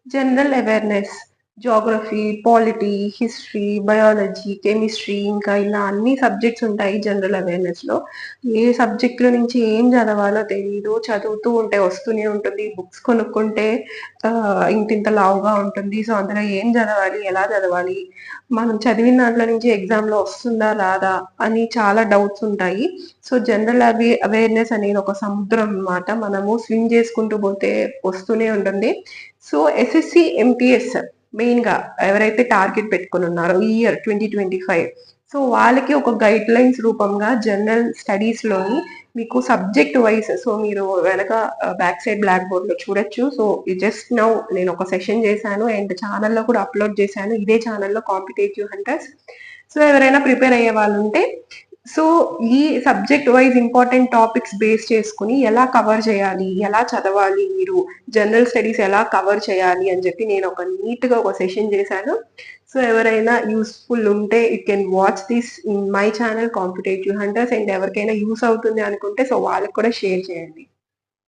General awareness, Geography, polity, history, biology, chemistry ఇంకా ఇలా అన్ని సబ్జెక్ట్స్ ఉంటాయి జనరల్ అవేర్‌నెస్‌లో. ఏ సబ్జెక్ట్‌లో నుంచి ఏం చదవాలో తెలీదు. చదువుతూ ఉంటే వస్తూనే ఉంటుంది. బుక్స్ కొనుక్కుంటే ఇంతింత లావుగా ఉంటుంది. సో, అందులో ఏం చదవాలి? ఎలా చదవాలి? మనం చదివిన దాంట్లో నుంచి ఎగ్జామ్‌లో వస్తుందా? రాదా? అని చాలా డౌట్స్ ఉంటాయి. సో, జనరల్ అవేర్‌నెస్ అనేది ఒక సముద్రం అన్నమాట. మనము స్విమ్ చేసుకుంటూ పోతే వస్తూనే ఉంటుంది. సో, ఎస్ఎస్‌సి, ఎంటీఎస్ మెయిన్‌గా ఎవరైతే టార్గెట్ పెట్టుకొనున్నారో ఈ ఇయర్ 2025 సో, వాళ్ళకి ఒక గైడ్‌లైన్స్ రూపంగా జనరల్ స్టడీస్‌లోని మీకు సబ్జెక్ట్ వైస్ సో, మీరు వెనక బ్యాక్ సైడ్ బ్లాక్ బోర్డ్‌లో చూడొచ్చు. సో, జస్ట్ నౌ నేనొక సెషన్ చేశాను అండ్ ఛానెల్‌లో కూడా అప్‌లోడ్ చేశాను. ఇదే ఛానెల్‌లో కాంపిటీటివ్ హంటర్స్. సో, ఎవరైనా ప్రిపేర్ అయ్యే వాళ్ళుంటే సో, ఈ subject wise important topics base చేసుకొని ఎలా కవర్ చేయాలి? ఎలా చదవాలి మీరు? జనరల్ స్టడీస్ ఎలా కవర్ చేయాలి అని చెప్పి నేను ఒక నీట్‌గా ఒక సెషన్ చేశాను. సో, ఎవరైనా యూజ్‌ఫుల్ ఉంటే you can watch this in my channel competitive hunters and ఎవరికైనా యూజ్ అవుతుంది అనుకుంటే సో, వాళ్ళకి కూడా షేర్ చేయండి.